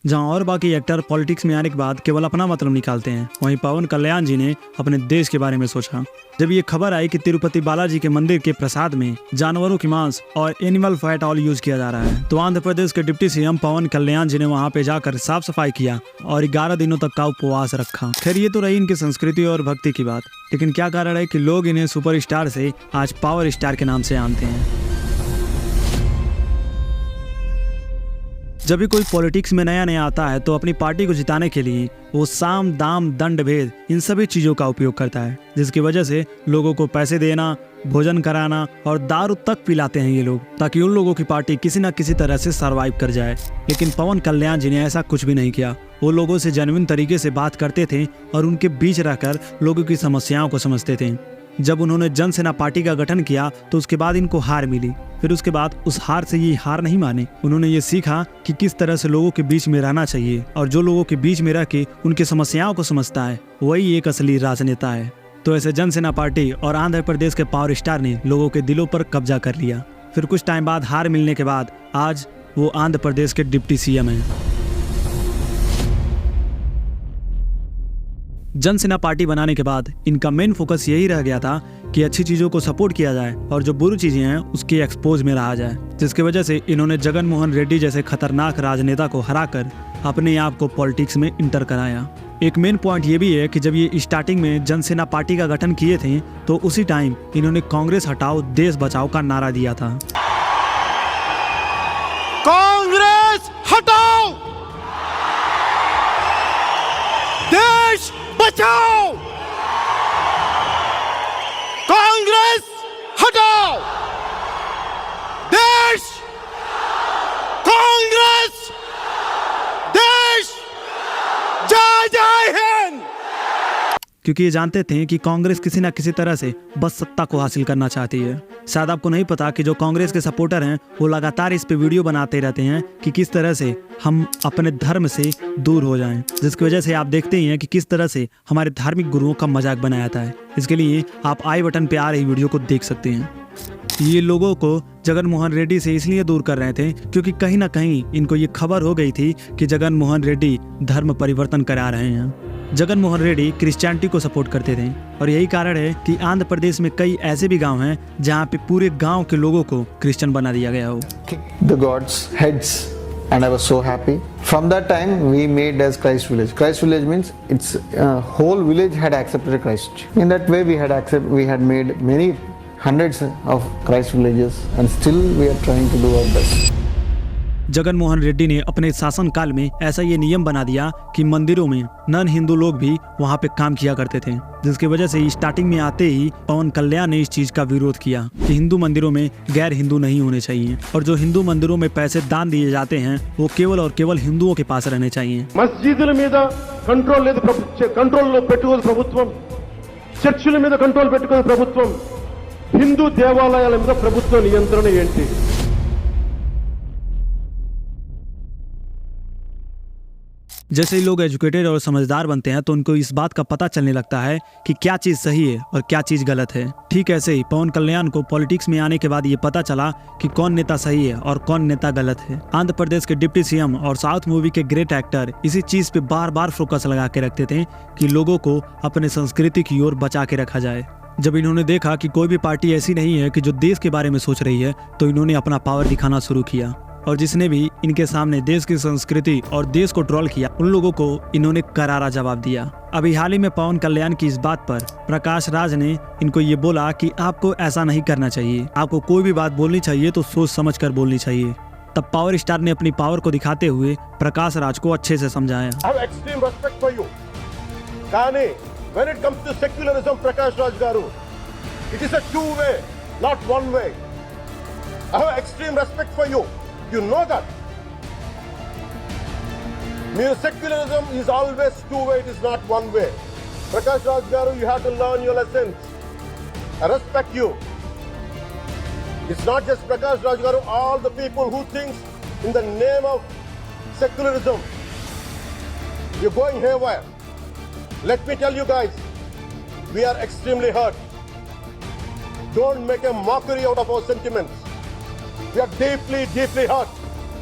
जहां और बाकी एक्टर पॉलिटिक्स में आने के बाद केवल अपना मतलब निकालते हैं, वहीं पवन कल्याण जी ने अपने देश के बारे में सोचा। जब ये खबर आई कि तिरुपति बालाजी के मंदिर के प्रसाद में जानवरों की मांस और एनिमल फैट ऑयल यूज किया जा रहा है, तो आंध्र प्रदेश के डिप्टी सीएम पवन कल्याण जी ने वहां पे जाकर साफ सफाई किया और 11 दिनों तक का उपवास रखा। खैर, ये तो रही इनकी संस्कृति और भक्ति की बात, लेकिन क्या कारण है कि लोग इन्हें सुपरस्टार से आज पावर स्टार के नाम से जानते हैं। जब भी कोई पॉलिटिक्स में नया नया आता है तो अपनी पार्टी को जिताने के लिए वो साम दाम दंड भेद इन सभी चीजों का उपयोग करता है, जिसकी वजह से लोगों को पैसे देना, भोजन कराना और दारू तक पिलाते हैं ये लोग, ताकि उन लोगों की पार्टी किसी न किसी तरह से सरवाइव कर जाए। लेकिन पवन कल्याण जी ने ऐसा कुछ भी नहीं किया। वो लोगों से जेन्युइन तरीके से बात करते थे और उनके बीच रहकर लोगों की समस्याओं को समझते थे। जब उन्होंने जनसेना पार्टी का गठन किया तो उसके बाद इनको हार मिली। फिर उसके बाद उस हार से ये हार नहीं माने। उन्होंने ये सीखा कि किस तरह से लोगों के बीच में रहना चाहिए, और जो लोगों के बीच में रह के उनकी समस्याओं को समझता है वही एक असली राजनेता है। तो ऐसे जनसेना पार्टी और आंध्र प्रदेश के पावर स्टार ने लोगों के दिलों पर कब्जा कर लिया। फिर कुछ टाइम बाद हार मिलने के बाद आज वो आंध्र प्रदेश के डिप्टी सीएम हैं। जनसेना पार्टी बनाने के बाद इनका मेन फोकस यही रह गया था कि अच्छी चीजों को सपोर्ट किया जाए और जो बुरी चीजें हैं उसकी एक्सपोज में रहा जाए, जिसकी वजह से इन्होंने जगन मोहन रेड्डी जैसे खतरनाक राजनेता को हराकर अपने आप को पॉलिटिक्स में इंटर कराया। एक मेन पॉइंट ये भी है कि जब ये स्टार्टिंग में जनसेना पार्टी का गठन किए थे तो उसी टाइम इन्होंने कांग्रेस हटाओ देश बचाओ का नारा दिया था। कांग्रेस हटाओ, देश बचाओ, कांग्रेस हटाओ, देश, कांग्रेस, देश, जय जय हिंद। क्योंकि ये जानते थे कि कांग्रेस किसी न किसी तरह से बस सत्ता को हासिल करना चाहती है। शायद आपको नहीं पता कि जो कांग्रेस के सपोर्टर हैं वो लगातार इस पे वीडियो बनाते रहते हैं कि किस तरह से हम अपने धर्म से दूर हो जाएं, जिसकी वजह से आप देखते ही हैं कि किस तरह से हमारे धार्मिक गुरुओं का मजाक बनाया जाता है। इसके लिए आप आई बटन पे आ रही वीडियो को देख सकते हैं। ये लोगों को जगन मोहन रेड्डी से इसलिए दूर कर रहे थे क्योंकि कहीं ना कहीं इनको ये खबर हो गई थी कि जगन मोहन रेड्डी धर्म परिवर्तन करा रहे हैं। जगन मोहन रेड्डी क्रिश्चियनिटी को सपोर्ट करते थे और यही कारण है कि आंध्र प्रदेश में कई ऐसे भी गांव हैं जहां पे पूरे गांव के लोगों को क्रिश्चियन बना दिया गया हो। The gods' heads, and I was so happy. From that time, we made as Christ Village. Christ Village means it's whole village had accepted Christ. In that way, we had made many hundreds of Christ villages, and still we are trying to do our best. Jagan Mohan Reddy ने अपने शासनकाल में ऐसा ये नियम बना दिया कि मंदिरों में नॉन हिंदू लोग भी वहाँ पे काम किया करते थे, जिसकी वजह से स्टार्टिंग में आते ही पवन कल्याण ने इस चीज का विरोध किया कि हिंदू मंदिरों में गैर हिंदू नहीं होने चाहिए और जो हिंदू मंदिरों में पैसे दान दिए जाते हैं वो केवल और केवल हिंदुओं के पास रहने चाहिए। మస్జిదుల మీద కంట్రోల్ లేదు, కంట్రోల్ పెట్టుకోదు ప్రభుత్వం, చర్చిల మీద కంట్రోల్ పెట్టుకోదు ప్రభుత్వం, హిందూ దేవాలయాల మీద ప్రభుత్వ నియంత్రణ ఏంటి? जैसे ही लोग एजुकेटेड और समझदार बनते हैं तो उनको इस बात का पता चलने लगता है कि क्या चीज सही है और क्या चीज गलत है। ठीक ऐसे ही पवन कल्याण को पॉलिटिक्स में आने के बाद ये पता चला कि कौन नेता सही है और कौन नेता गलत है। आंध्र प्रदेश के डिप्टी सीएम और साउथ मूवी के ग्रेट एक्टर इसी चीज पे बार बार फोकस लगा के रखते थे कि लोगों को अपने संस्कृति की ओर बचा के रखा जाए। जब इन्होंने देखा कि कोई भी पार्टी ऐसी नहीं है कि जो देश के बारे में सोच रही है तो इन्होंने अपना पावर दिखाना शुरू किया और जिसने भी इनके सामने देश की संस्कृति और देश को ट्रोल किया उन लोगों को इन्होंने करारा जवाब दिया। अभी हाल ही में पवन कल्याण की इस बात पर प्रकाश राज ने इनको ये बोला कि आपको ऐसा नहीं करना चाहिए, आपको कोई भी बात बोलनी चाहिए तो सोच समझ कर बोलनी चाहिए। तब पावर स्टार ने अपनी पावर को दिखाते हुए प्रकाश राज को अच्छे से समझाया। When it comes to secularism, Prakash Raj Garu, it is a two-way, not one-way. I have extreme respect for you. You know that. Secularism is always two-way, it is not one-way. Prakash Raj Garu, you have to learn your lessons. I respect you. It's not just Prakash Raj Garu, all the people who think in the name of secularism, you're going haywire. Let me tell you guys, we are extremely hurt. Don't make a mockery out of our sentiments. We are deeply, deeply hurt.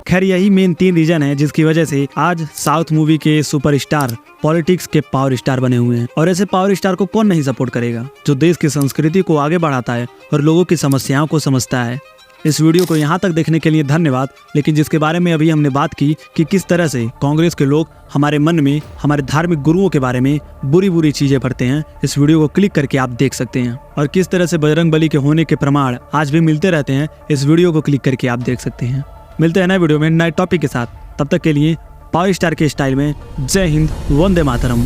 खैर यही main 3 reason है जिसकी वजह से आज south movie के superstar politics के power star बने हुए हैं। और ऐसे पावर स्टार को कौन नहीं सपोर्ट करेगा, जो देश की संस्कृति को आगे बढ़ाता है और लोगों की समस्याओं को समझता है। इस वीडियो को यहाँ तक देखने के लिए धन्यवाद। लेकिन जिसके बारे में अभी हमने बात की कि किस तरह से कांग्रेस के लोग हमारे मन में हमारे धार्मिक गुरुओं के बारे में बुरी बुरी चीजें भरते हैं, इस वीडियो को क्लिक करके आप देख सकते हैं। और किस तरह से बजरंगबली के होने के प्रमाण आज भी मिलते रहते हैं, इस वीडियो को क्लिक करके आप देख सकते हैं। मिलते हैं नए वीडियो में नए टॉपिक के साथ, तब तक के लिए पावर स्टार के स्टाइल में जय हिंद, वंदे मातरम।